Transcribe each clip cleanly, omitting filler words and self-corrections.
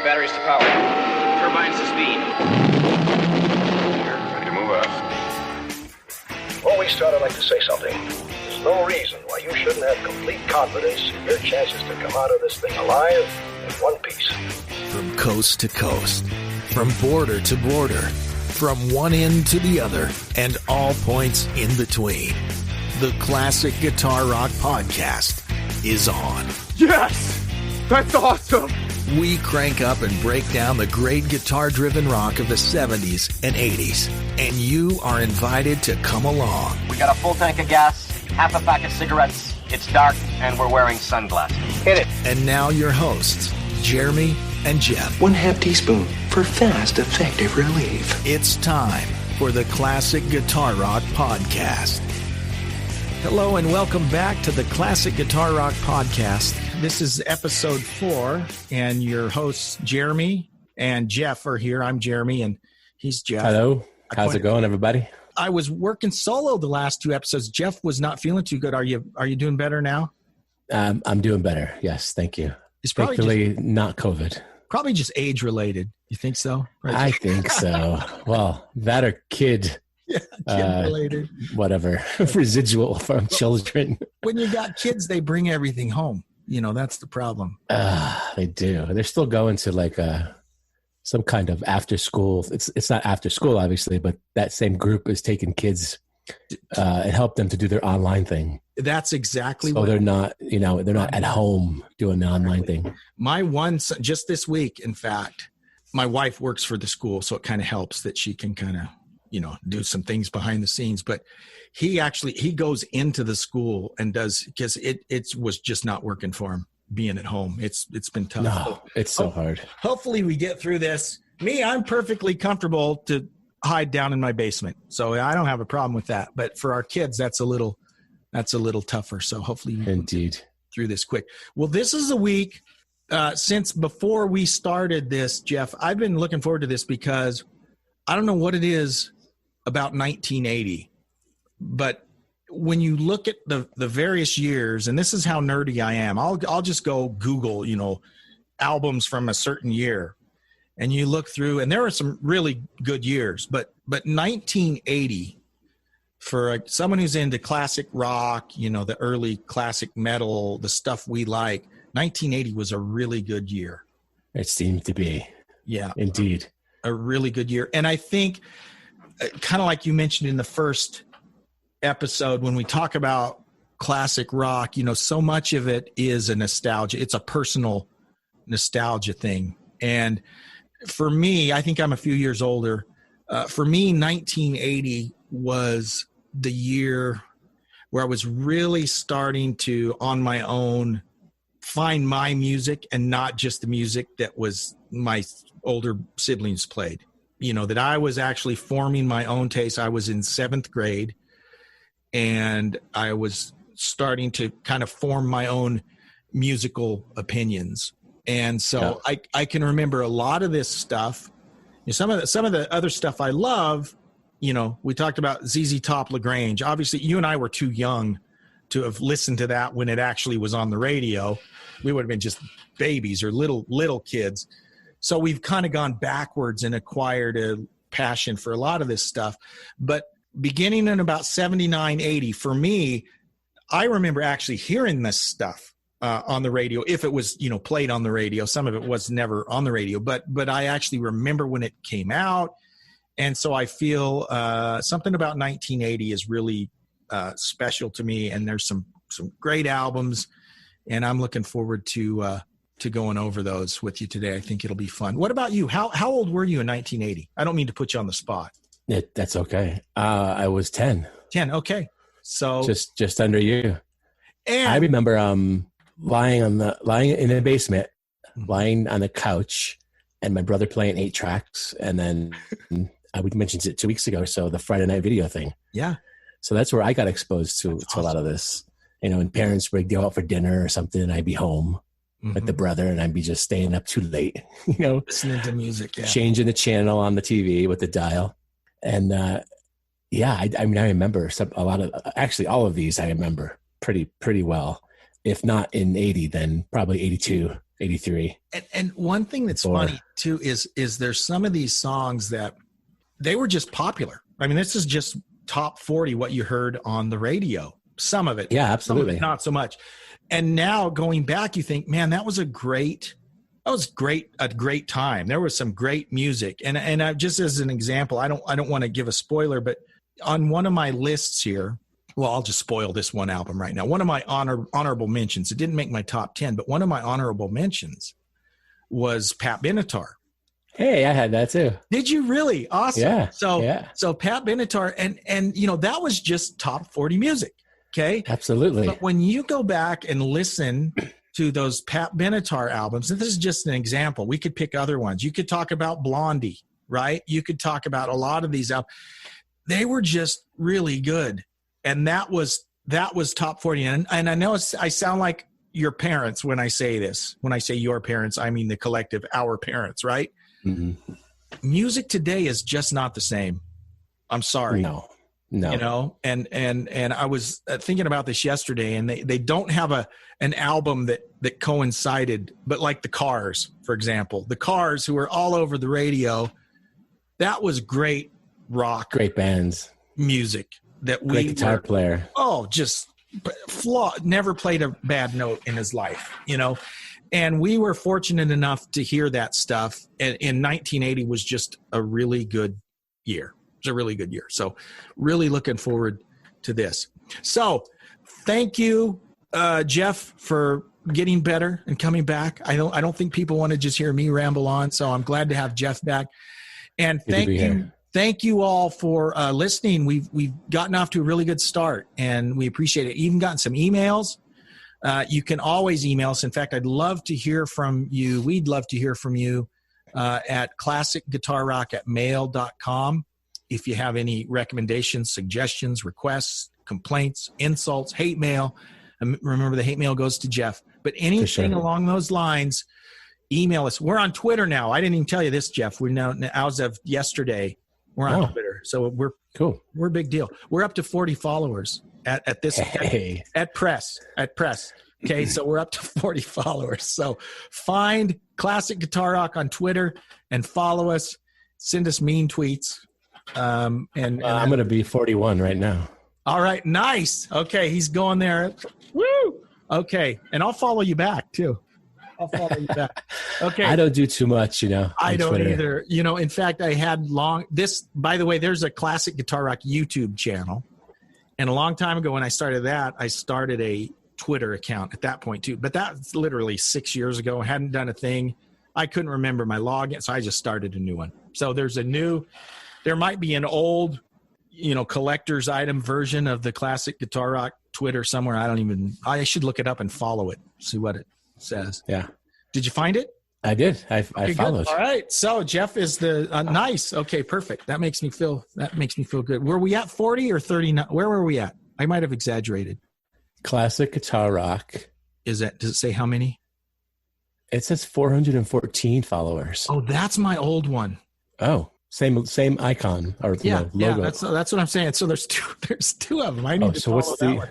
Batteries to power. Turbines to speed. Ready to move out. Before we start, I'd like to say something. There's no reason why you shouldn't have complete confidence in your chances to come out of this thing alive in one piece. From coast to coast, from border to border, from one end to the other, and all points in between. The Classic Guitar Rock Podcast is on. Yes! That's awesome! We crank up and break down the great guitar-driven rock of the 70s and 80s, and you are invited to come along. We got a full tank of gas, half a pack of cigarettes, it's dark, and we're wearing sunglasses. Hit it. And now your hosts, Jeremy and Jeff. 1/2 teaspoon for fast, effective relief. It's time for the Classic Guitar Rock Podcast. Hello and welcome back to the Classic Guitar Rock Podcast. This is episode 4, and your hosts, Jeremy and Jeff, are here. I'm Jeremy, and he's Jeff. Hello. How's it going, everybody? I was working solo the last 2 episodes. Jeff was not feeling too good. Are you doing better now? I'm doing better. Yes, thank you. It's probably Thankfully, not COVID. Probably just age-related. You think so? Right? I think so. Well, that or kid. Yeah, kid-related. Whatever. Residual from children. When you got kids, they bring everything home. You know, that's the problem. They do. They're still going to like some kind of after school. It's not after school, obviously, but that same group is taking kids and help them to do their online thing. That's exactly so what. They're not, they're not at home doing the online thing. My one son, just this week, in fact, my wife works for the school, so it kind of helps that she can kind of, do some things behind the scenes. But he goes into the school and does, because it was just not working for him being at home. It's been tough. No, it's so hard. Hopefully we get through this. I'm perfectly comfortable to hide down in my basement, so I don't have a problem with that. But for our kids, that's a little tougher. So hopefully we can get through this quick. Well, this is a week since before we started this, Jeff, I've been looking forward to this because I don't know what it is about 1980, but when you look at the various years, and this is how nerdy I am, I'll just go Google, albums from a certain year, and you look through, and there are some really good years, but 1980, for someone who's into classic rock, the early classic metal, the stuff we like, 1980 was a really good year. It seemed to be. Yeah. Indeed. A really good year. And I think, kind of like you mentioned in the first episode, when we talk about classic rock, so much of it is a nostalgia. It's a personal nostalgia thing. And for me, I think I'm a few years older. For me, 1980 was the year where I was really starting to, on my own, find my music and not just the music that was my older siblings played. That I was actually forming my own taste. I was in 7th grade, and I was starting to kind of form my own musical opinions. And so I can remember a lot of this stuff. Some of the other stuff I love, we talked about ZZ Top, LaGrange. Obviously, you and I were too young to have listened to that when it actually was on the radio. We would have been just babies or little kids. So we've kind of gone backwards and acquired a passion for a lot of this stuff. But beginning in about 79, 80, for me, I remember actually hearing this stuff on the radio, if it was, played on the radio. Some of it was never on the radio, but I actually remember when it came out. And so I feel something about 1980 is really special to me. And there's some great albums, and I'm looking forward to going over those with you today. I think it'll be fun. What about you? How old were you in 1980? I don't mean to put you on the spot. That's okay. I was 10. 10. Okay. So just under you. And I remember lying in the basement, lying on the couch, and my brother playing 8 tracks. And then we mentioned it 2 weeks ago. So the Friday Night Video thing. Yeah. So that's where I got exposed to a lot of this. And parents would go out for dinner or something, and I'd be home with the brother, and I'd be just staying up too late, listening to music, changing the channel on the TV with the dial. And I remember all of these I remember pretty well. If not in 80, then probably 82. 83. And one thing that's funny too is there's some of these songs that they were just popular. I mean, this is just top 40 what you heard on the radio. Some of it, yeah, absolutely, not so much. And now going back, you think, man, that was a great time. There was some great music. And I, just as an example, I don't want to give a spoiler, but on one of my lists here, well, I'll just spoil this one album right now. One of my honorable mentions, it didn't make my top 10, but one of my honorable mentions was Pat Benatar. Hey, I had that too. Did you really? Awesome. Yeah. So Pat Benatar, and you know, that was just top 40 music. Okay. Absolutely. But when you go back and listen to those Pat Benatar albums, and this is just an example, we could pick other ones. You could talk about Blondie, right? You could talk about a lot of these albums. They were just really good. And that was top 40. And I know I sound like your parents when I say this. When I say your parents, I mean the collective, our parents, right? Mm-hmm. Music today is just not the same. I'm sorry. No. You know, and I was thinking about this yesterday, and they don't have an album that coincided, but like the Cars, for example, the Cars, who were all over the radio, that was great rock, great bands, music that great guitar player. Oh, just never played a bad note in his life, you know. And we were fortunate enough to hear that stuff. And in 1980 was just a really good year. It was a really good year. So really looking forward to this. So thank you, Jeff, for getting better and coming back. I don't think people want to just hear me ramble on. So I'm glad to have Jeff back. And thank you all for listening. We've gotten off to a really good start, and we appreciate it. Even gotten some emails. You can always email us. In fact, I'd love to hear from you. We'd love to hear from you at classicguitarrock@mail.com. If you have any recommendations, suggestions, requests, complaints, insults, hate mail, remember the hate mail goes to Jeff. But anything along those lines, email us. We're on Twitter now. I didn't even tell you this, Jeff. We're now, as of yesterday, we're on Twitter. So we're cool. We're a big deal. We're up to 40 followers at this at press. Okay, so we're up to 40 followers. So find Classic Guitar Rock on Twitter and follow us. Send us mean tweets. And I'm going to be 41 right now. All right, nice. Okay, he's going there. Woo! Okay, and I'll follow you back too. I'll follow you back. Okay. I don't do too much, you know. I don't either. You know, in fact, I had by the way, there's a Classic Guitar Rock YouTube channel. And a long time ago when I started that, I started a Twitter account at that point too. But that's literally 6 years ago. I hadn't done a thing. I couldn't remember my login, so I just started a new one. So there might be an old, you know, collector's item version of the Classic Guitar Rock Twitter somewhere. I should look it up and follow it, see what it says. Yeah. Did you find it? I did. I followed. All right. So Jeff is the nice. Okay, perfect. That makes me feel good. Were we at 40 or 39? Where were we at? I might have exaggerated. Classic Guitar Rock. Does it say how many? It says 414 followers. Oh, that's my old one. Oh, same icon or logo. Yeah, that's what I'm saying. So there's two of them. I need to follow what's that one.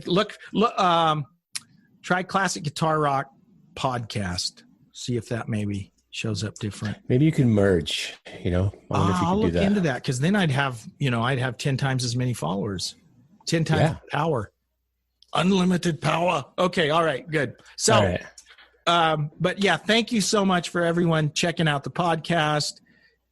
Look, try Classic Guitar Rock podcast. See if that maybe shows up different. Maybe you can merge, you know. I'll look into that, because then I'd have 10 times as many followers, 10 times power, unlimited power. Okay. All right, good. So, but yeah, thank you so much for everyone checking out the podcast.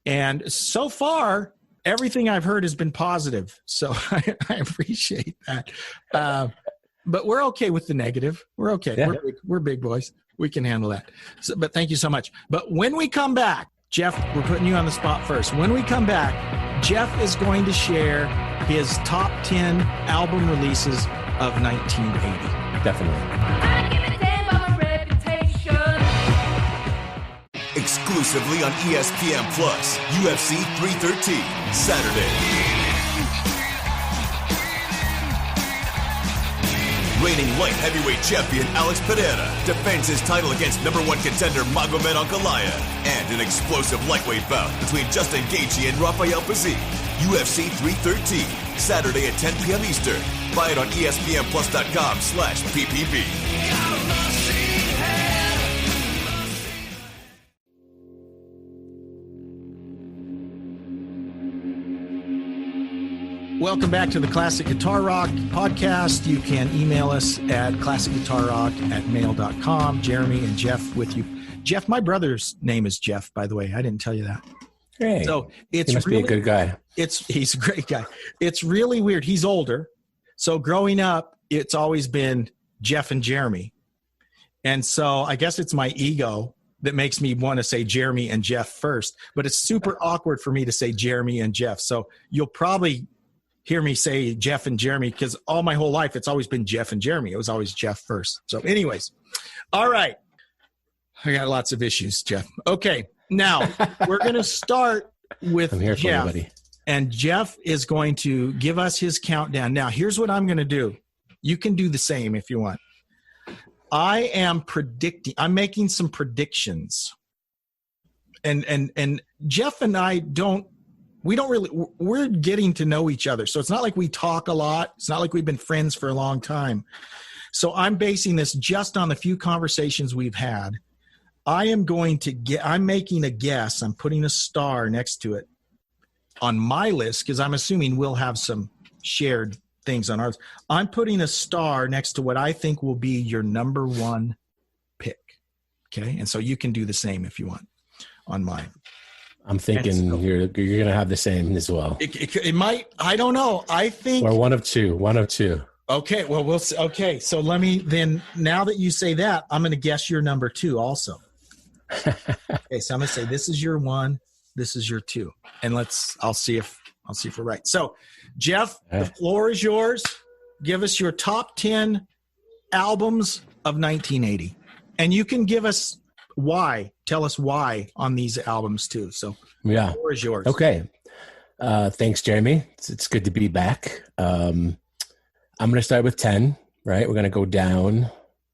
And so far, everything I've heard has been positive. So I appreciate that. But we're okay with the negative. We're okay. Yeah. We're big boys. We can handle that. So, but thank you so much. But when we come back, Jeff, we're putting you on the spot first. When we come back, Jeff is going to share his top 10 album releases of 1980. Definitely. Exclusively on ESPN Plus, UFC 313, Saturday. Reigning light heavyweight champion Alex Pereira defends his title against #1 contender Magomed Ankalaev, and an explosive lightweight bout between Justin Gaethje and Rafael Pazzi. UFC 313, Saturday at 10 p.m. Eastern. Buy it on ESPNplus.com/PPV. Welcome back to the Classic Guitar Rock podcast. You can email us at classicguitarrock@mail.com. Jeremy and Jeff with you. Jeff, my brother's name is Jeff, by the way. I didn't tell you that. Hey, so it's he must really, be a good guy. He's a great guy. It's really weird. He's older. So growing up, it's always been Jeff and Jeremy. And so I guess it's my ego that makes me want to say Jeremy and Jeff first. But it's super awkward for me to say Jeremy and Jeff. So you'll probably hear me say Jeff and Jeremy because all my whole life it's always been Jeff and Jeremy. It was always Jeff first. So anyways, all right. I got lots of issues, Jeff. Okay, now we're going to start with I'm here for Jeff. everybody. And Jeff is going to give us his countdown. Now, here's what I'm going to do. You can do the same if you want. I am I'm making some predictions. And Jeff and I we're getting to know each other. So it's not like we talk a lot. It's not like we've been friends for a long time. So I'm basing this just on the few conversations we've had. I'm making a guess. I'm putting a star next to it on my list because I'm assuming we'll have some shared things on ours. I'm putting a star next to what I think will be your number one pick. Okay. And so you can do the same if you want on mine. I'm thinking you're going to have the same as well. It might, I don't know. I think. Or one of two. Okay. Well, we'll see. Okay. So let me then, now that you say that, I'm going to guess your number two also. Okay. So I'm going to say, this is your one. This is your two. And I'll see if we're right. So Jeff, the floor is yours. Give us your top 10 albums of 1980. And you can give us why. Tell us why on these albums too. So yeah, the floor is yours. Okay. Thanks, Jeremy. It's good to be back. I'm going to start with 10, right? We're going to go down.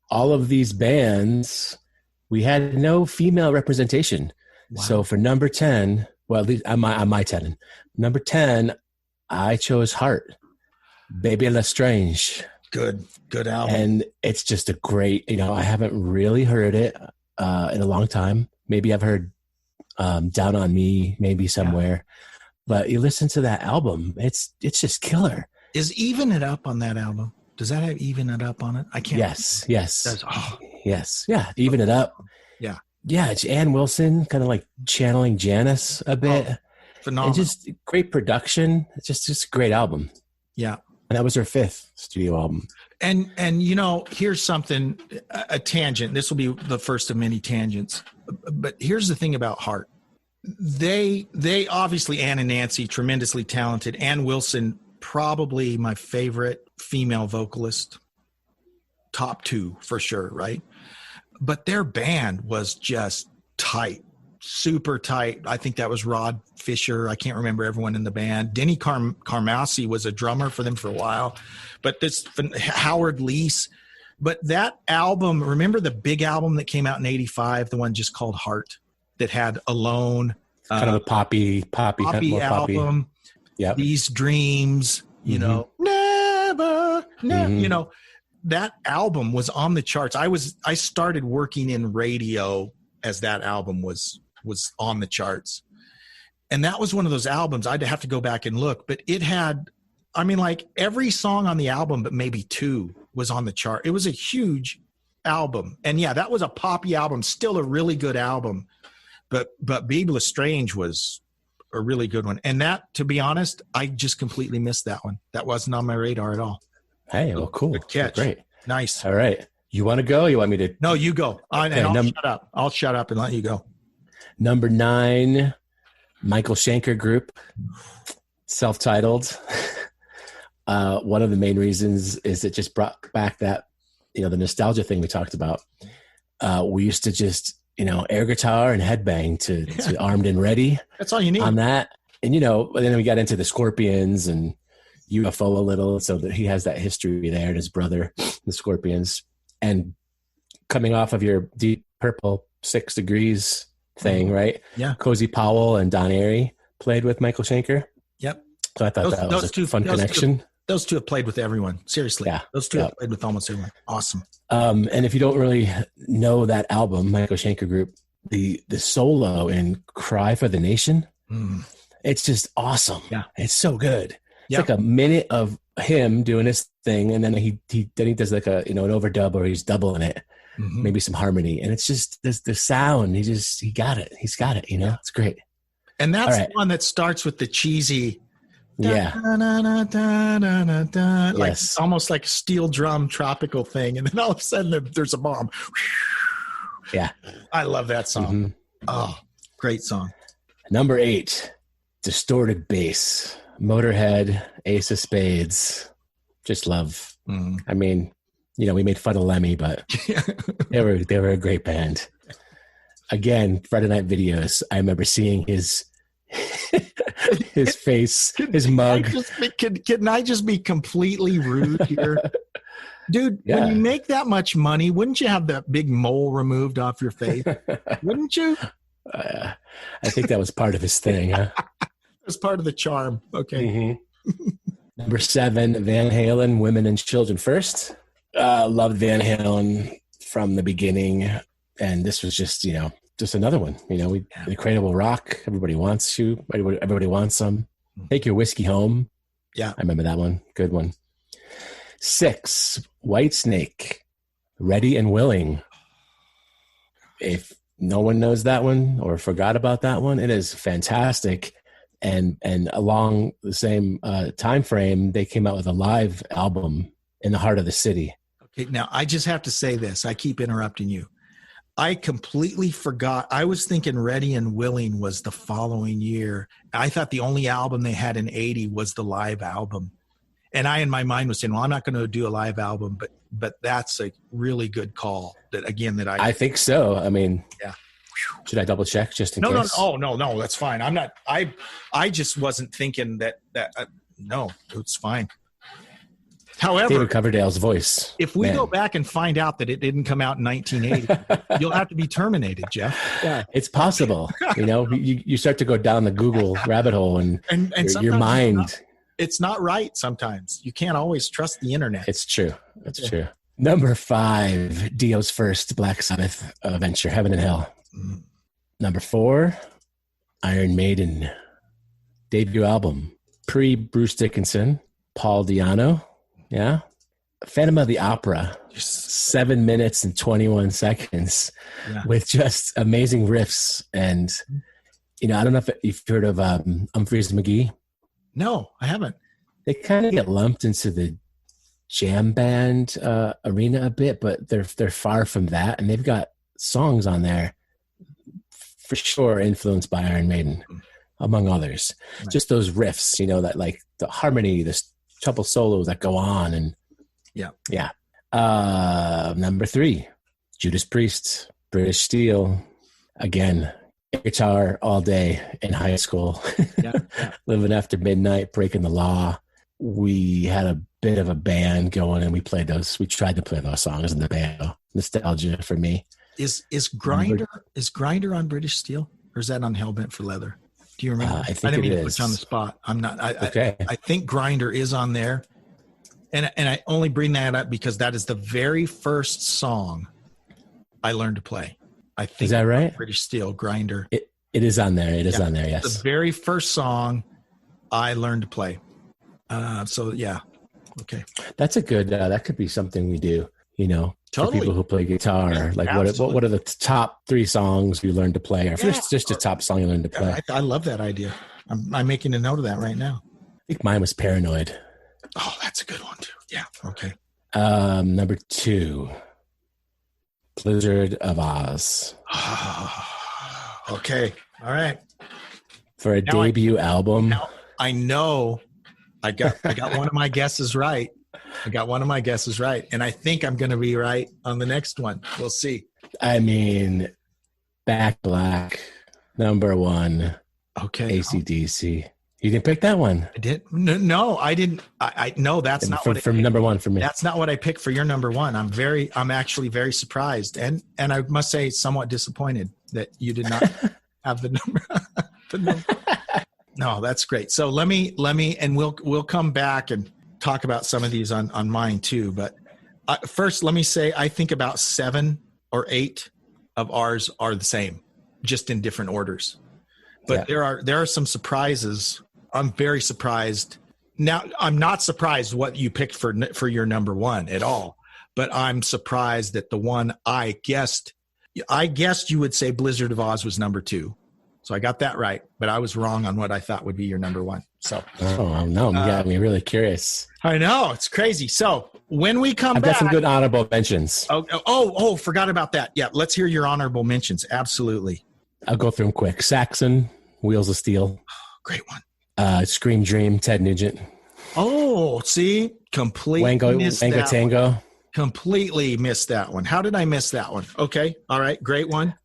All of these bands, we had no female representation. Wow. So for number 10, well, at least on my 10, number 10, I chose Heart, Baby L'Estrange. Good album. And it's just a great, I haven't really heard it in a long time. Maybe I've heard Down on Me, maybe somewhere. Yeah. But you listen to that album, it's just killer. Is Even It Up on that album? Does that have Even It Up on it? I can't. Yes. Yes. Yeah. Even It Up. Yeah. Yeah. It's Ann Wilson, kind of like channeling Janice a bit. Oh, phenomenal. And just great production. It's just a great album. Yeah. And that was her 5th studio album. And here's something, a tangent. This will be the first of many tangents. But here's the thing about Heart. They obviously, Ann and Nancy, tremendously talented. Ann Wilson, probably my favorite female vocalist. Top 2 for sure, right? But their band was just tight. Super tight. I think that was Rod Fisher. I can't remember everyone in the band. Denny Carmassi was a drummer for them for a while. But this Howard Leese. But that album, remember the big album that came out in 85, the one just called Heart, that had Alone. Kind of a poppy album. Yeah. These Dreams, never, that album was on the charts. I started working in radio as that album was on the charts. And that was one of those albums, I'd have to go back and look, but it had, every song on the album, but maybe 2 was on the chart. It was a huge album. And yeah, that was a poppy album, still a really good album. But Baby L'Estrange was a really good one. And that, to be honest, I just completely missed that one. That wasn't on my radar at all. Hey, well, cool. Good catch. Great. Nice. All right. You want to go? You want me to? No, you go. Okay, shut up. I'll shut up and let you go. Number 9, Michael Schenker Group, self-titled. One of the main reasons is it just brought back that, the nostalgia thing we talked about. We used to just, air guitar and headbang to Armed and Ready. That's all you need on that. And, then we got into the Scorpions and UFO a little. So that he has that history there and his brother, the Scorpions. And coming off of your Deep Purple 6 Degrees thing, right? Yeah. Cozy Powell and Don Airey played with Michael Schenker. Yep. So I thought that was a fun connection. Those two have played with everyone. Seriously. Yeah. Those two have played with almost everyone. Awesome. And if you don't really know that album, Michael Schenker Group, the solo in Cry for the Nation, it's just awesome. Yeah. It's so good. It's like a minute of him doing his thing, and then he does like a an overdub, or he's doubling it, maybe some harmony, and it's just the sound. He got it. He's got it. It's great. And that's the one that starts with the cheesy. Yeah. Like almost like a steel drum tropical thing. And then all of a sudden there's a bomb. Yeah. I love that song. Oh, great song. Number 8, distorted bass, Motorhead, Ace of Spades. Just love. I mean, we made fun of Lemmy, but they were a great band. Again, Friday Night Videos. I remember seeing his face, his mug. Can I just be completely rude here? Dude, when you make that much money, wouldn't you have that big mole removed off your face? Wouldn't you? I think that was part of his thing. Huh? It was part of the charm. Okay. Number 7, Van Halen, Women and Children First. Loved Van Halen from the beginning. And this was just another one. Incredible rock. Everybody wants you. Everybody wants some. Take Your Whiskey Home. Yeah. I remember that one. Good one. 6, Whitesnake, Ready and Willing. If no one knows that one or forgot about that one, it is fantastic. And along the same time frame, they came out with a live album, In the Heart of the City. Okay, now I just have to say this. I keep interrupting you. I completely forgot. I was thinking Ready and Willing was the following year. I thought the only album they had in 80 was the live album. And I, in my mind, was saying, well, I'm not going to do a live album, but that's a really good call. I think so. I mean, yeah. Should I double check just in case? No, that's fine. I'm not. I just wasn't thinking that. No, it's fine. However, David Coverdale's voice. If we go back and find out that it didn't come out in 1980, you'll have to be terminated, Jeff. Yeah, it's possible. You start to go down the Google rabbit hole, and your mind. It's not right sometimes. You can't always trust the internet. It's true. It's true. Number 5, Dio's first Black Sabbath venture, Heaven and Hell. Number 4, Iron Maiden. Debut album. Pre-Bruce Dickinson. Paul Di'Anno. Yeah. Phantom of the Opera. 7 minutes and 21 seconds with just amazing riffs. And, I don't know if you've heard of Humphreys McGee. No, I haven't. They kind of get lumped into the jam band arena a bit, but they're far from that, and they've got songs on there for sure influenced by Iron Maiden, among others. Right. Just those riffs, that like the harmony, the couple solos that go on, and yeah. Number 3, Judas Priest, British Steel, again. Guitar all day in high school, living after midnight, breaking the law. We had a bit of a band going, and we tried to play those songs in the band. Nostalgia for me. Is Grinder on British Steel, or is that on Hellbent for Leather? Do you remember? I didn't mean to put you on the spot. I'm not. Okay. I think Grinder is on there, and I only bring that up because that is the very first song I learned to play. I think. Is that right? British Steel, Grinder. It is on there. It is on there, yes. The very first song I learned to play. So, yeah. Okay. That's a good, that could be something we do, Totally. For people who play guitar. Yeah, like what are the top 3 songs you learned to play? Or just a top song you learned to play. I love that idea. I'm making a note of that right now. I think mine was Paranoid. Oh, that's a good one too. Yeah. Okay. Number 2. Blizzard of Oz. Okay. All right. For a debut album. I know I got one of my guesses right. And I think I'm going to be right on the next one. We'll see. I mean, Back Black, number 1. Okay. AC/DC. You didn't pick that one. I did. No, I didn't. I no, that's not from number 1 for me. That's not what I picked for your number 1. I'm actually very surprised, and I must say somewhat disappointed that you did not have the number. No, that's great. So let me, and we'll come back and talk about some of these on mine too. But first, let me say I think about 7 or 8 of ours are the same, just in different orders. But there are some surprises. I'm very surprised Now, I'm not surprised what you picked for your number one at all, but I'm surprised that the one I guessed you would say Blizzard of Oz was number 2. So I got that right, but I was wrong on what I thought would be your number 1. So, oh no, you got me really curious. I know, it's crazy. So when we come I've back, got some good honorable mentions. Oh, forgot about that. Yeah, let's hear your honorable mentions. Absolutely. I'll go through them quick. Saxon, Wheels of Steel. Great one. Scream Dream, Ted Nugent. Oh, see, completely missed Wango that Tango. One. Completely missed that one. How did I miss that one? Okay, all right, great one.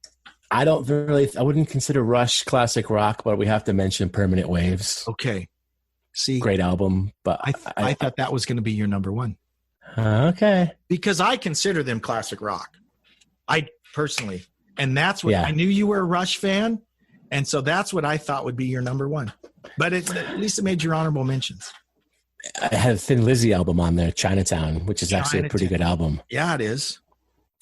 I wouldn't consider Rush classic rock, but we have to mention Permanent Waves. Okay, see, great album, but I thought that was going to be your number 1. Okay, because I consider them classic rock. I personally, and that's what I knew you were a Rush fan, and so that's what I thought would be your number 1. But at least it made your honorable mentions. I had a Thin Lizzy album on there, Chinatown, which is actually a pretty good album. Yeah, it is.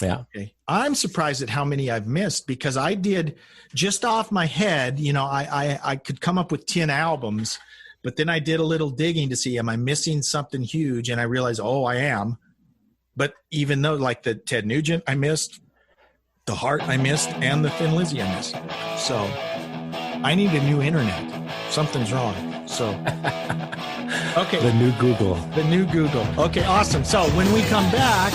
Yeah. Okay. I'm surprised at how many I've missed because I did just off my head, I could come up with 10 albums, but then I did a little digging to see, am I missing something huge? And I realized, I am. But even though like the Ted Nugent I missed, the Heart I missed, and the Thin Lizzy I missed. So I need a new internet. Something's wrong. So, okay. The new Google. Okay, awesome. So when we come back,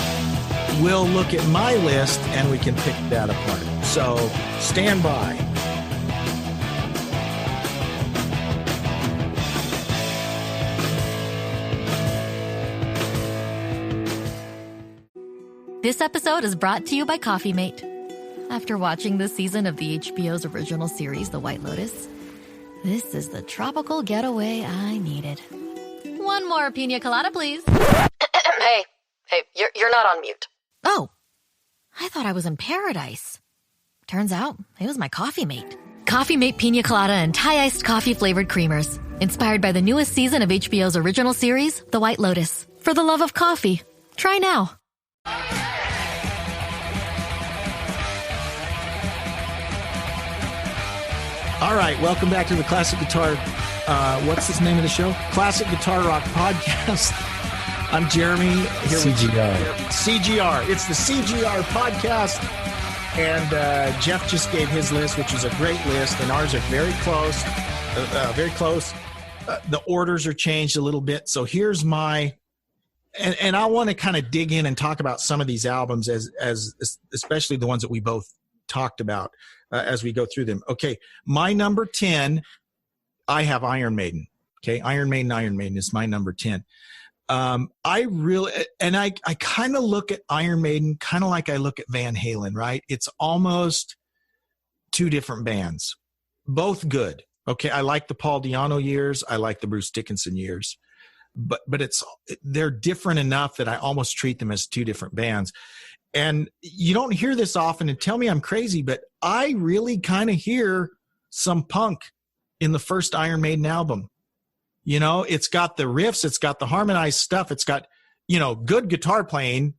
we'll look at my list and we can pick that apart. So stand by. This episode is brought to you by Coffee Mate. After watching this season of the HBO's original series, The White Lotus, this is the tropical getaway I needed. One more pina colada, please. Hey, you're not on mute. Oh, I thought I was in paradise. Turns out it was my Coffee Mate. Coffee Mate Pina Colada and Thai iced coffee flavored creamers. Inspired by the newest season of HBO's original series, The White Lotus. For the love of coffee. Try now. All right, welcome back to the Classic Guitar, what's the name of the show? Classic Guitar Rock Podcast. I'm Jeremy. Here CGR. It's the CGR podcast. And Jeff just gave his list, which is a great list, and ours are very close. The orders are changed a little bit. So here's my, and I want to kind of dig in and talk about some of these albums as especially the ones that we both talked about. As we go through them. Okay, my number 10, I have Iron Maiden. Okay, Iron Maiden is my number 10. I kind of look at Iron Maiden kind of like I look at Van Halen, right? It's almost two different bands, both good. Okay, I like the Paul Di'Anno years. I like the Bruce Dickinson years. But they're different enough that I almost treat them as two different bands. And you don't hear this often, and tell me I'm crazy, but I really kind of hear some punk in the first Iron Maiden album. It's got the riffs, it's got the harmonized stuff, it's got, good guitar playing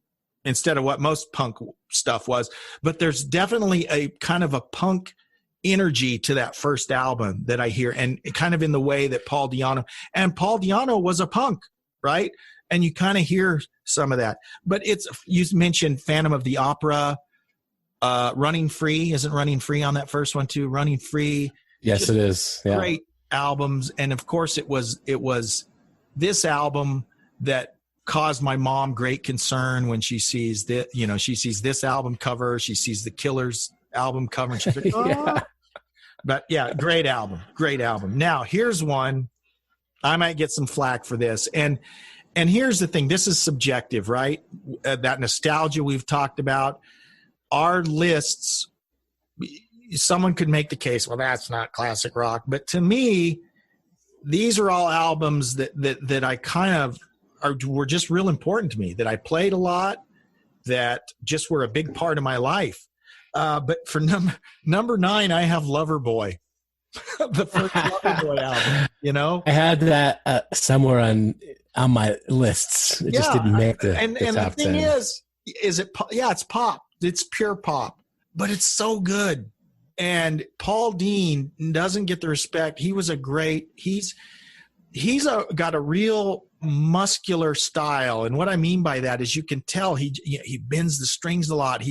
instead of what most punk stuff was. But there's definitely a kind of a punk energy to that first album that I hear, and kind of in the way that Paul Di'Anno was a punk, right? And you kind of hear some of that. But you mentioned Phantom of the Opera, Running Free. Isn't Running Free on that first one too? Running Free. Yes, it is. Yeah. Great albums. And of course it was this album that caused my mom great concern when she sees she sees this album cover, she sees the Killers album cover, and she's like, oh. Yeah. But yeah, great album. Now here's one, I might get some flack for this. And here's the thing, this is subjective, right? That nostalgia we've talked about. Our lists, someone could make the case, well, that's not classic rock. But to me, these are all albums that I kind of were just real important to me, that I played a lot, that just were a big part of my life. But for number 9, I have Loverboy. The first Loverboy album, I had that somewhere on my lists. It just didn't make the top 10. The thing is it? Yeah, it's pop. It's pure pop, but it's so good. And Paul Dean doesn't get the respect. He was he's got a real muscular style. And what I mean by that is you can tell he bends the strings a lot.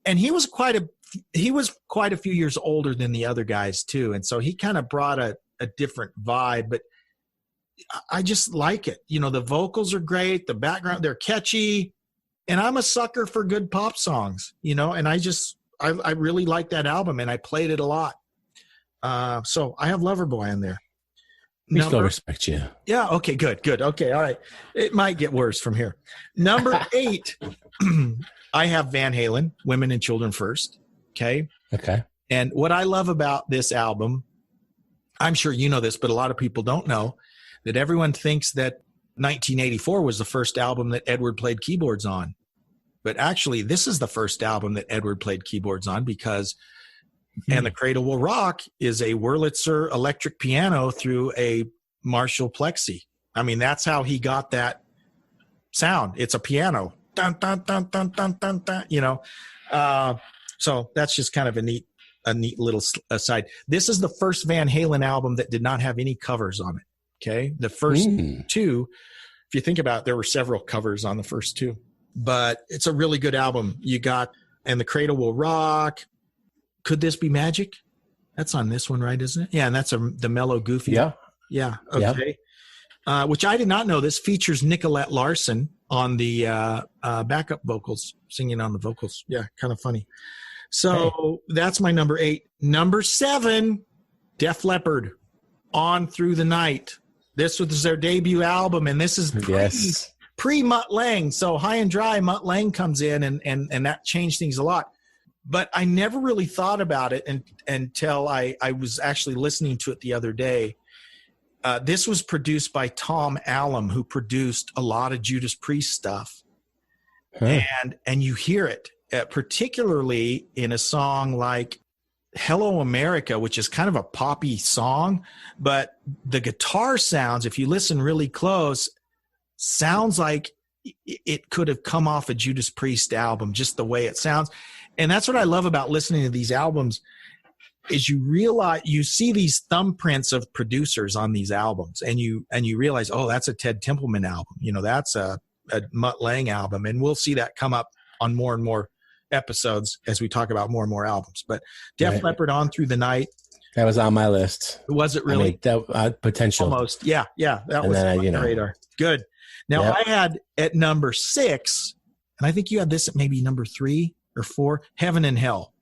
And he was quite a few years older than the other guys too. And so he kind of brought a different vibe, but I just like it. The vocals are great. The background, they're catchy. And I'm a sucker for good pop songs, and I really like that album and I played it a lot. So I have Loverboy on there. We still respect you. Yeah. Okay, good. Okay. All right. It might get worse from here. Number 8, I have Van Halen, Women and Children First. Okay. And what I love about this album, I'm sure you know this, but a lot of people don't know, that everyone thinks that 1984 was the first album that Edward played keyboards on. But actually, this is the first album that Edward played keyboards on because And the Cradle Will Rock is a Wurlitzer electric piano through a Marshall Plexi. I mean, that's how he got that sound. It's a piano. Dun, dun, dun, dun, dun, dun, dun, so that's just kind of a neat little aside. This is the first Van Halen album that did not have any covers on it. Okay. The first two, if you think about it, there were several covers on the first two, but it's a really good album. You got, And the Cradle Will Rock. Could This Be Magic? That's on this one, right? Isn't it? Yeah. And that's the mellow, goofy. Yeah. Yeah. Okay. Yeah. Which I did not know. This features Nicolette Larson on the backup vocals, singing on the vocals. Yeah. Kind of funny. So that's my number 8. Number 7, Def Leppard, On Through the Night. This was their debut album, and this is pre Mutt Lange. So High and Dry, Mutt Lange comes in, and that changed things a lot. But I never really thought about it until I was actually listening to it the other day. This was produced by Tom Allom, who produced a lot of Judas Priest stuff. And you hear it, particularly in a song like Hello America, which is kind of a poppy song, but the guitar sounds, if you listen really close, sounds like it could have come off a Judas Priest album, just the way it sounds. And that's what I love about listening to these albums is you realize, you see these thumbprints of producers on these albums, and you realize, oh, that's a Ted Templeman album. That's a Mutt Lange album. And we'll see that come up on more and more episodes as we talk about more and more albums. But Def Leppard, On Through the Night. That was on my list. Was it really? I mean, potential. Almost. Yeah. That was on the radar. Good. Now I had at number 6, and I think you had this at maybe number 3 or 4, Heaven and Hell.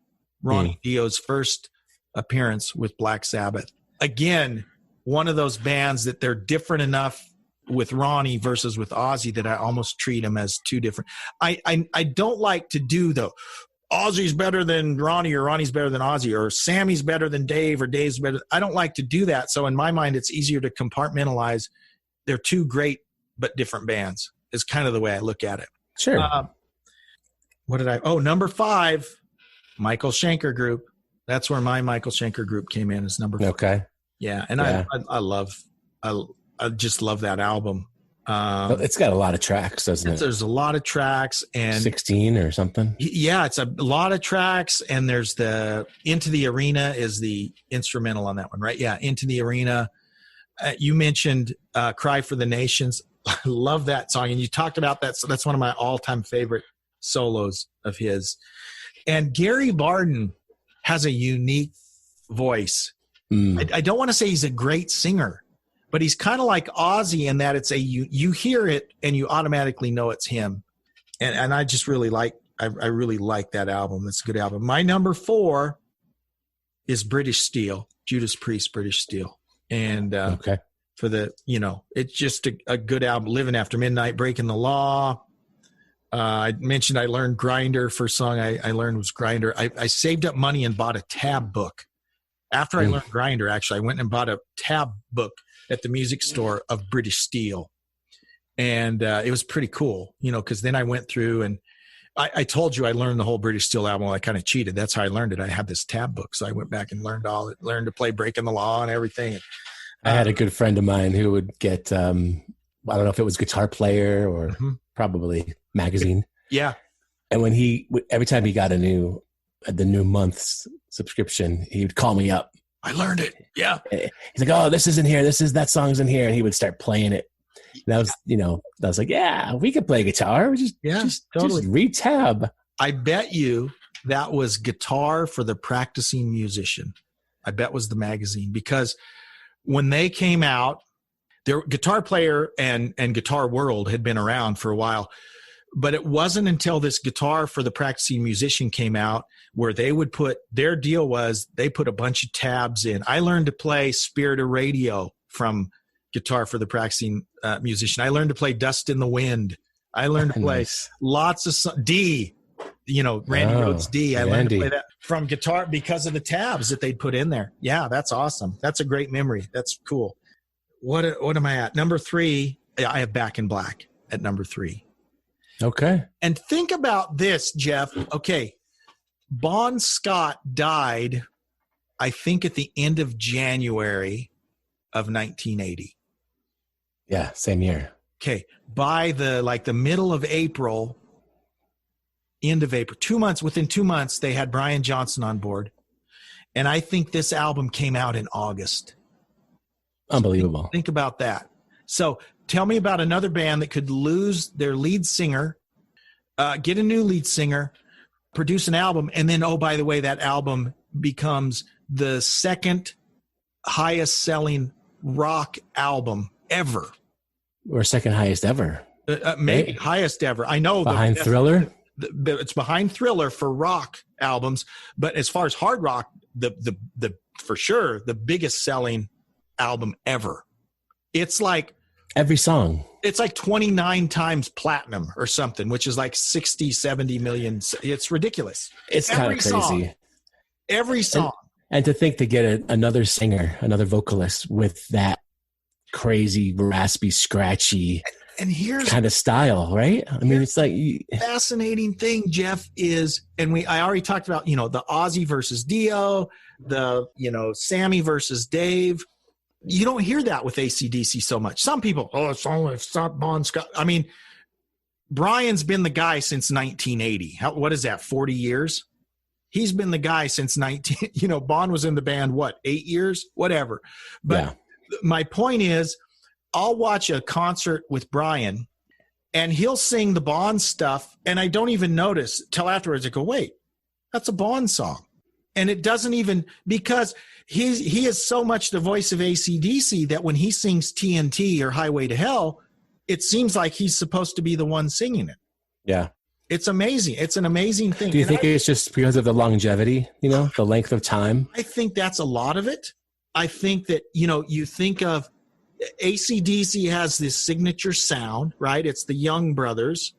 Ronnie Dio's first appearance with Black Sabbath. Again, one of those bands that they're different enough with Ronnie versus with Ozzy that I almost treat them as two different. I don't like to do though. Ozzy's better than Ronnie, or Ronnie's better than Ozzy, or Sammy's better than Dave, or Dave's better. I don't like to do that. So in my mind, it's easier to compartmentalize. They're two great but different bands is kind of the way I look at it. Sure. Number 5, Michael Schenker Group. That's where my Michael Schenker Group came in as number 5. Okay. Yeah. And I just love that album. It's got a lot of tracks, doesn't it? There's a lot of tracks, and 16 or something. Yeah, it's a lot of tracks, and there's the Into the Arena is the instrumental on that one, right? Yeah, Into the Arena. You mentioned Cry for the Nations. I love that song, and you talked about that. So that's one of my all-time favorite solos of his. And Gary Barden has a unique voice. I don't want to say he's a great singer, but he's kind of like Ozzy in that it's you hear it and you automatically know it's him. And I just really like that album. That's a good album. My number 4 is British Steel, Judas Priest, British Steel. And for the, it's just a good album. Living After Midnight, Breaking the Law. I mentioned I learned Grinder. First song I learned was Grinder. I saved up money and bought a tab book. After I learned Grinder, actually, I went and bought a tab book at the music store of British Steel. And it was pretty cool, because then I went through and I told you I learned the whole British Steel album. Well, I kind of cheated. That's how I learned it. I had this tab book. So I went back and learned to play Breaking the Law and everything. I had a good friend of mine who would get, I don't know if it was Guitar Player or probably magazine. Yeah. And when every time he got the new month's subscription, he would call me up. I learned it. Yeah. He's like, oh, this isn't here. That song's in here. And he would start playing it. And I was like, yeah, we could play guitar. Just read tab. I bet you that was Guitar for the Practicing Musician. I bet was the magazine, because when they came out, their Guitar Player and Guitar World had been around for a while, but it wasn't until this Guitar for the Practicing Musician came out where they would their deal was they put a bunch of tabs in. I learned to play Spirit of Radio from Guitar for the Practicing Musician. I learned to play Dust in the Wind. I learned to play lots of D. Randy Rhoads D. I learned to play that from guitar because of the tabs that they'd put in there. Yeah, that's awesome. That's a great memory. That's cool. What am I at? Number 3, I have Back in Black at number 3. Okay. And think about this, Jeff. Okay. Bon Scott died, I think, at the end of January of 1980. Yeah, same year. Okay. By the middle of April, end of April, within 2 months, they had Brian Johnson on board. And I think this album came out in August. Unbelievable. So think about that. So tell me about another band that could lose their lead singer, get a new lead singer, produce an album, and then, oh, by the way, that album becomes the second highest selling rock album ever. Or second highest ever. Maybe highest ever. I know. Behind Thriller? It's behind Thriller for rock albums, but as far as hard rock, the for sure the biggest selling album ever. It's like every song. It's like 29 times platinum or something, which is like 60, 70 million. It's ridiculous. It's kind of crazy. Every song. And to think to get another singer, another vocalist with that crazy, raspy, scratchy and here's kind of style, right? I mean, it's like fascinating thing, Jeff, is, and I already talked about, the Ozzy versus Dio, the, Sammy versus Dave. You don't hear that with AC/DC so much. Some people, it's not Bon Scott. I mean, Brian's been the guy since 1980. What is that, 40 years? He's been the guy since Bon was in the band, 8 years? Whatever. But my point is, I'll watch a concert with Brian and he'll sing the Bon stuff and I don't even notice till afterwards. I go, wait, that's a Bon song. And it doesn't even, because he is so much the voice of AC/DC that when he sings TNT or Highway to Hell, it seems like he's supposed to be the one singing it. Yeah. It's amazing. It's an amazing thing. Do you think it's just because of the longevity, the length of time? I think that's a lot of it. I think that, you think of AC/DC has this signature sound, right? It's the Young Brothers,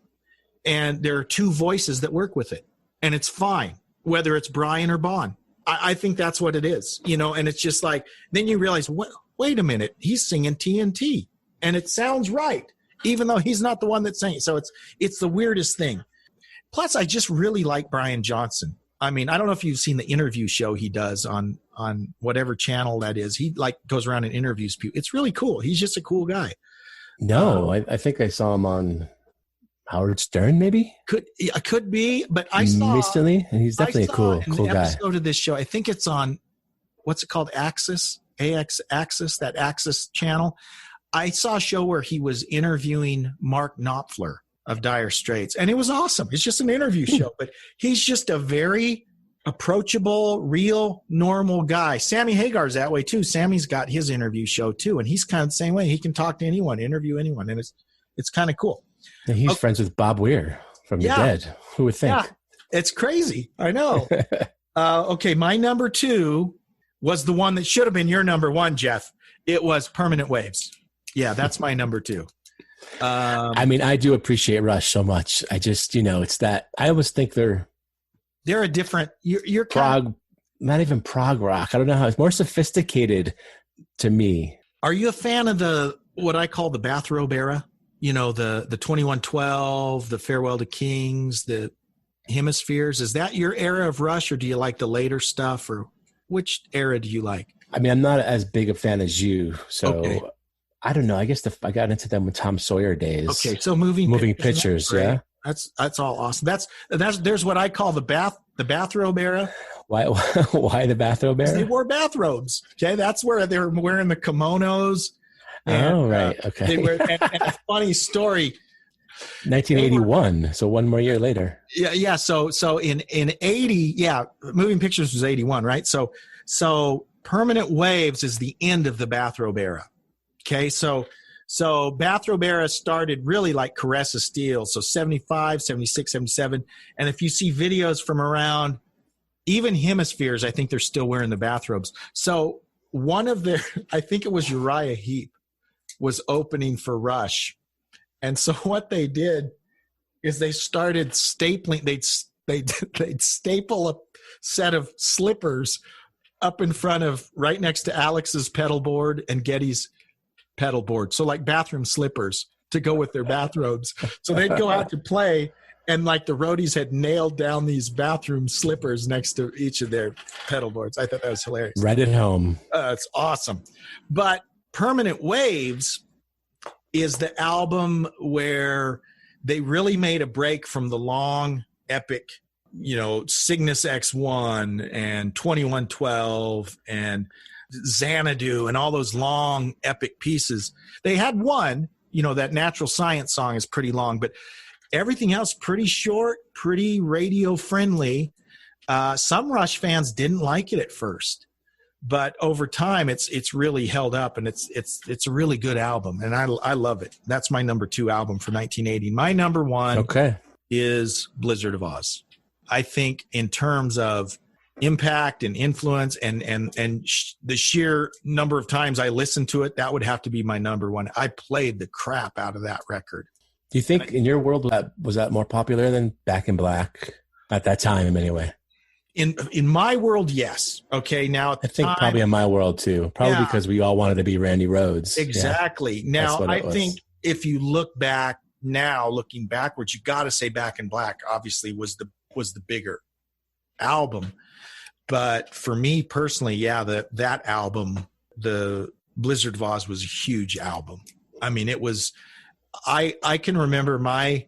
and there are two voices that work with it, and it's fine, whether it's Brian or Bon. I think that's what it is, and it's just like, then you realize, wait a minute, he's singing TNT, and it sounds right, even though he's not the one that's saying it. So it's the weirdest thing. Plus, I just really like Brian Johnson. I mean, I don't know if you've seen the interview show he does on whatever channel that is. He goes around and interviews people. It's really cool. He's just a cool guy. No, I think I saw him on Howard Stern, mayy. Could be, but I saw recently, and he's definitely a cool guy. Episode of this show, I think it's on, what's it called, Axis, that Axis channel. I saw a show where he was interviewing Mark Knopfler of Dire Straits, and it was awesome. It's just an interview show, but he's just a very approachable, real, normal guy. Sammy Hagar's that way too. Sammy's got his interview show too, and he's kind of the same way. He can talk to anyone, interview anyone, and it's kind of cool. And he's friends with Bob Weir from The Dead. Who would think? Yeah, it's crazy. I know. Okay, my number 2 was the one that should have been your number 1, Jeff. It was Permanent Waves. Yeah, that's my number 2. I mean, I do appreciate Rush so much. I just, it's that I always think they're a different. You're prog, not even prog rock. I don't know how it's more sophisticated to me. Are you a fan of what I call the bathrobe era? The 2112, the Farewell to Kings, the Hemispheres. Is that your era of Rush, or do you like the later stuff, or which era do you like? I mean, I'm not as big a fan as you, so. Okay. I don't know. I guess I got into them with Tom Sawyer days. Okay, so moving pictures, yeah. That's all awesome. There's what I call the bathrobe era. Why the bathrobe era? They wore bathrobes. Okay, that's where they were wearing the kimonos. And, right. Okay. And a funny story. 1981. So one more year later. Yeah. So in 80, Moving Pictures was 81, right? So Permanent Waves is the end of the bathrobe era. Okay, so bathrobe era started really like Caress of Steel, so 75, 76, 77. And if you see videos from around even Hemispheres, I think they're still wearing the bathrobes. So one of their, I think it was Uriah Heep, was opening for Rush. And so what they did is they started stapling, they'd staple a set of slippers up in front of, right next to Alex's pedal board and Geddy's pedal board. So like bathroom slippers to go with their bathrobes. So they'd go out to play, and like the roadies had nailed down these bathroom slippers next to each of their pedal boards. I thought that was hilarious. Right at home. It's awesome. But Permanent Waves is the album where they really made a break from the long, epic, Cygnus X1 and 2112 and Xanadu and all those long, epic pieces. They had one, that Natural Science song is pretty long, but everything else pretty short, pretty radio friendly. Some Rush fans didn't like it at first, but over time it's really held up, and it's a really good album, and I love it. That's my number 2 album for 1980. My number 1 is Blizzard of Oz. I think in terms of impact and influence and the sheer number of times I listened to it, that would have to be my number 1. I played the crap out of that record. Do you think in your world was that more popular than Back in Black at that time anyway? In my world, yes. Okay, now at the I think time, probably in my world too. Probably because we all wanted to be Randy Rhoads. Exactly. Yeah, now I think if you look back now, looking backwards, you got to say Back in Black obviously was the bigger album. But for me personally, that album, the Blizzard of Oz, was a huge album. I mean, it was. I can remember my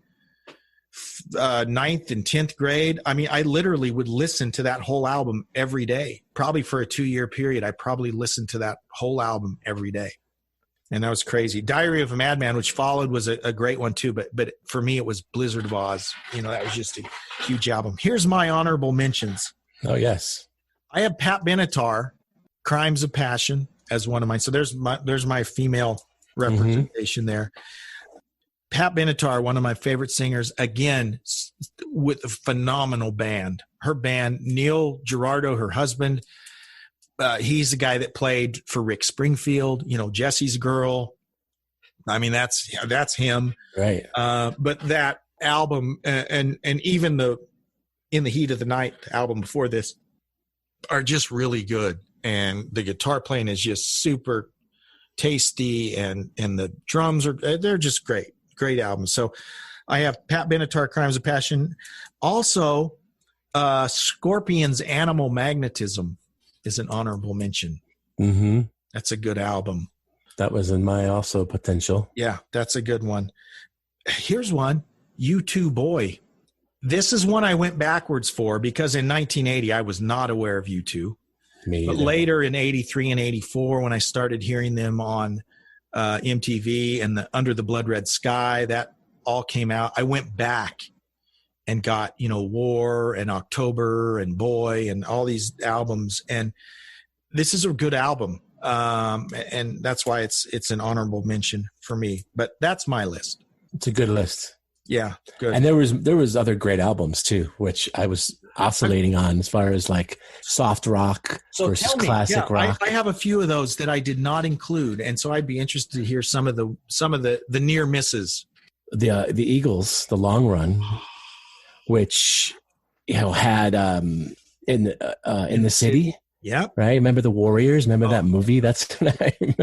9th and 10th grade. I mean, I literally would listen to that whole album every day. Probably for a 2-year period, I probably listened to that whole album every day, and that was crazy. Diary of a Madman, which followed, was a great one too. But for me, it was Blizzard of Oz. That was just a huge album. Here's my honorable mentions. Oh yes. I have Pat Benatar, Crimes of Passion, as one of mine. So there's my female representation there. Pat Benatar, one of my favorite singers, again, with a phenomenal band. Her band, Neil Girardo, her husband, he's the guy that played for Rick Springfield, Jesse's Girl. I mean, that's him. Right. But that album and even the In the Heat of the Night album before this are just really good, and the guitar playing is just super tasty, and the drums they're just great albums. So I have Pat Benatar, Crimes of Passion. Also Scorpions, Animal Magnetism is an honorable mention. That's a good album. That was in my also potential. Yeah, that's a good one. Here's one, U2 Boy. This is one I went backwards for because in 1980 I was not aware of U2. But later in 83 and 84, when I started hearing them on MTV and the Under the Blood Red Sky, that all came out. I went back and got, War and October and Boy and all these albums. And this is a good album. And that's why it's an honorable mention for me. But that's my list. It's a good list. Yeah, good. And there was other great albums too, which I was oscillating on as far as like soft rock versus classic rock. I have a few of those that I did not include, and so I'd be interested to hear some of the near misses. The Eagles, The Long Run, which had in the city. Yeah. Right. Remember the Warriors? Remember that movie? That's the name.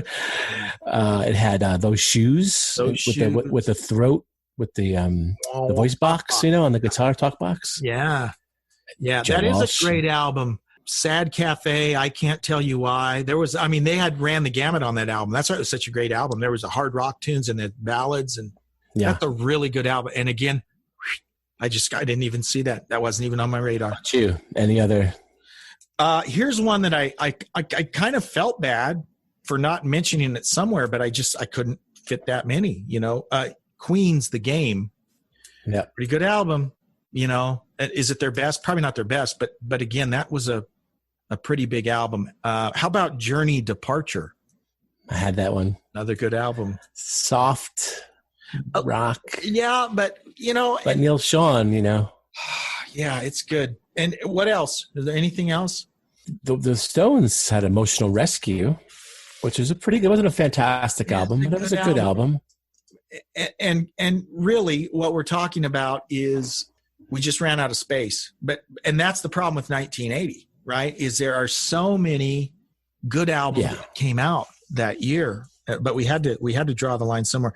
It had those shoes with the throat. With the voice box, on the guitar talk box. Yeah. Joe That Walsh. is a great album. Sad Cafe, I Can't Tell You Why. They had ran the gamut on that album. That's why it was such a great album. There was the hard rock tunes and the ballads, and that's a really good album. And again, I didn't even see that. That wasn't even on my radar. You? Any other? Here's one that I kind of felt bad for not mentioning it somewhere, but I couldn't fit that many, Queen's The Game. Yeah. Pretty good album, Is it their best? Probably not their best, but again, that was a pretty big album. How about Journey Departure? I had that one. Another good album. Soft rock. Yeah, but But Neil Sean, Yeah, it's good. And what else? Is there anything else? The Stones had Emotional Rescue, which was it wasn't a fantastic album, but it was a good album. And really what we're talking about is we just ran out of space. And that's the problem with 1980, right? Is there are so many good albums that came out that year, but we had to draw the line somewhere.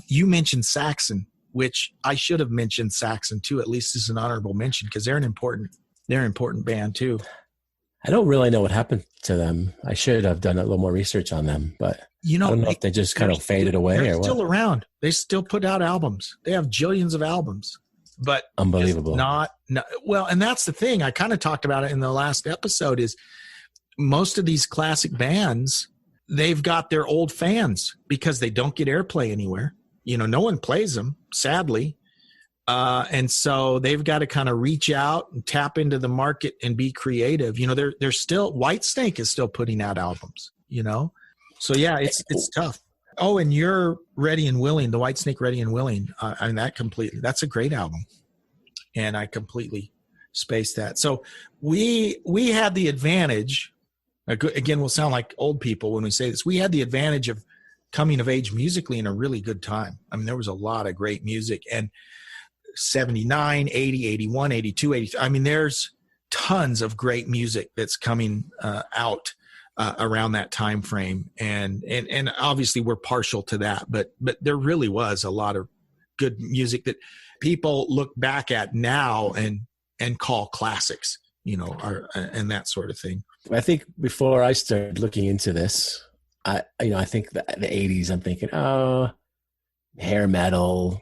You mentioned Saxon, which I should have mentioned Saxon too, at least as an honorable mention, because they're an important band too. I don't really know what happened to them. I should have done a little more research on them, but I don't know if they just kind of faded away or what. They're still around. They still put out albums. They have jillions of albums, but unbelievable. Well, and that's the thing. I kind of talked about it in the last episode is most of these classic bands, they've got their old fans because they don't get airplay anywhere. No one plays them, sadly. And so they've got to kind of reach out and tap into the market and be creative. They're still, Whitesnake is still putting out albums, So yeah, it's tough. Oh, and you're Ready and Willing, the Whitesnake Ready and Willing. That's a great album. And I completely spaced that. So we had the advantage, again, we'll sound like old people when we say this. We had the advantage of coming of age musically in a really good time. I mean, there was a lot of great music, and 79, 80, 81, 82, 83. I mean, there's tons of great music that's coming out around that time frame. And obviously we're partial to that, but there really was a lot of good music that people look back at now and call classics, and that sort of thing. I think before I started looking into this, I think the 80s, I'm thinking, hair metal,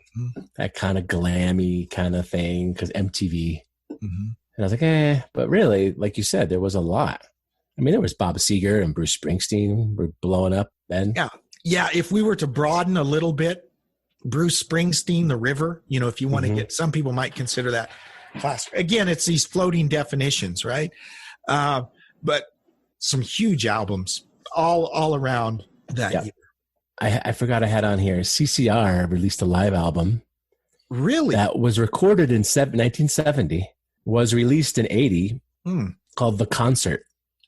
that kind of glammy kind of thing, because MTV. Mm-hmm. And I was like, but really, like you said, there was a lot. I mean, there was Bob Seger and Bruce Springsteen were blowing up then. Yeah. If we were to broaden a little bit, Bruce Springsteen, The River, if you want to get, some people might consider that classic. Again, it's these floating definitions, right? But some huge albums all around that year. I forgot I had on here. CCR released a live album. Really? That was recorded in 1970, was released in 80, called The Concert.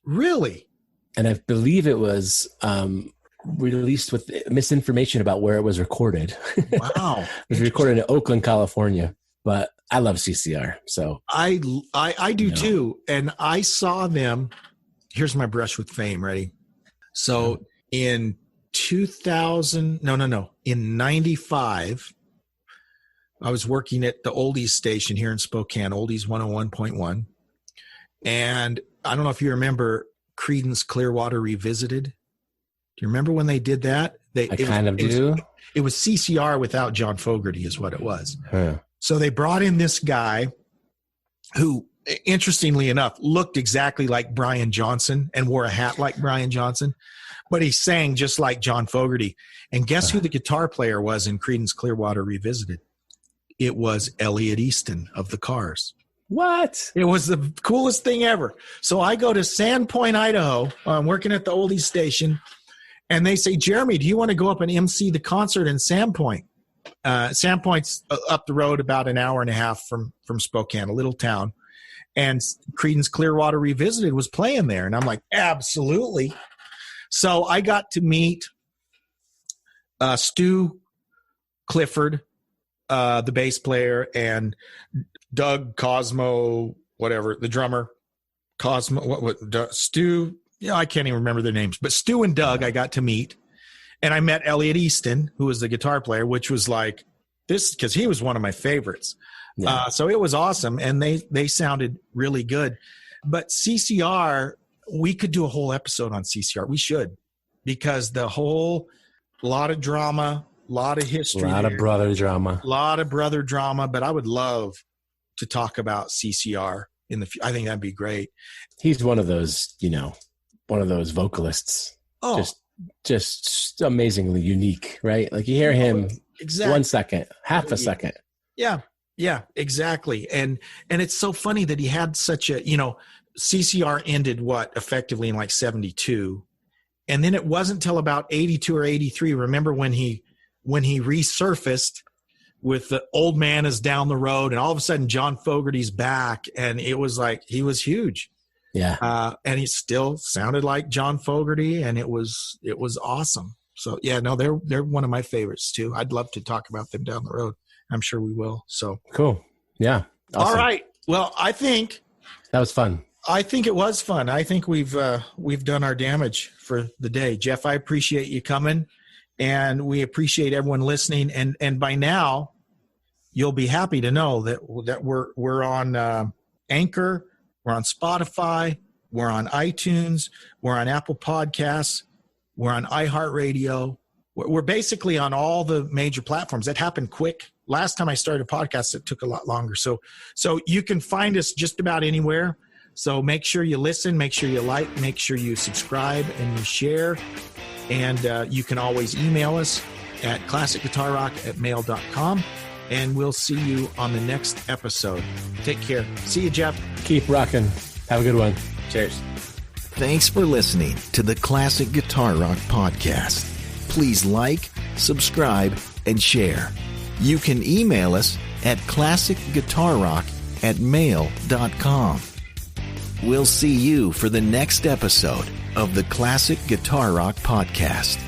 Really? And I believe it was released with misinformation about where it was recorded. Wow. It was recorded in Oakland, California. But I love CCR. So I do too. And I saw them. Here's my brush with fame. Ready? So in 95, I was working at the Oldies station here in Spokane, Oldies 101.1. And I don't know if you remember Creedence Clearwater Revisited. Do you remember when they did that? I kind of do. It was CCR without John Fogerty is what it was. Huh. So they brought in this guy who, interestingly enough, looked exactly like Brian Johnson and wore a hat like Brian Johnson. But he sang just like John Fogerty. And guess who the guitar player was in Creedence Clearwater Revisited? It was Elliot Easton of the Cars. What? It was the coolest thing ever. So I go to Sandpoint, Idaho. I'm working at the Oldies station. And they say, Jeremy, do you want to go up and MC the concert in Sandpoint? Sandpoint's up the road about an hour and a half from Spokane, a little town. And Creedence Clearwater Revisited was playing there. And I'm like, absolutely. So I got to meet Stu Clifford, the bass player, and Doug Cosmo, whatever, the drummer. Stu, I can't even remember their names. But Stu and Doug I got to meet. And I met Elliot Easton, who was the guitar player, which was like this, because he was one of my favorites. Yeah. So it was awesome. And they sounded really good. But CCR, we could do a whole episode on CCR. We should, because lot of drama, lot of history. A lot of brother drama. But I would love to talk about CCR I think that'd be great. He's one of those, one of those vocalists. Oh, just amazingly unique, right? Like you hear him 1 second, half a second. Yeah, exactly. And it's so funny that he had such a, CCR ended effectively in like 72. And then it wasn't till about 82 or 83. Remember when he resurfaced with The Old Man Is Down the Road, and all of a sudden John Fogerty's back, and it was like he was huge. Yeah. And he still sounded like John Fogerty, and it was awesome. So yeah, no, they're one of my favorites too. I'd love to talk about them down the road. I'm sure we will. So cool. Yeah. Awesome. All right. Well, I think that was fun. I think it was fun. I think we've done our damage for the day. Jeff, I appreciate you coming, and we appreciate everyone listening. And by now, you'll be happy to know that we're on Anchor, we're on Spotify, we're on iTunes, we're on Apple Podcasts, we're on iHeartRadio. We're basically on all the major platforms. That happened quick. Last time I started a podcast, it took a lot longer. So you can find us just about anywhere. So make sure you listen, make sure you like, make sure you subscribe and you share. And you can always email us at classicguitarrock@mail.com. And we'll see you on the next episode. Take care. See you, Jeff. Keep rocking. Have a good one. Cheers. Thanks for listening to the Classic Guitar Rock Podcast. Please like, subscribe, and share. You can email us at classicguitarrock@mail.com. We'll see you for the next episode of the Classic Guitar Rock Podcast.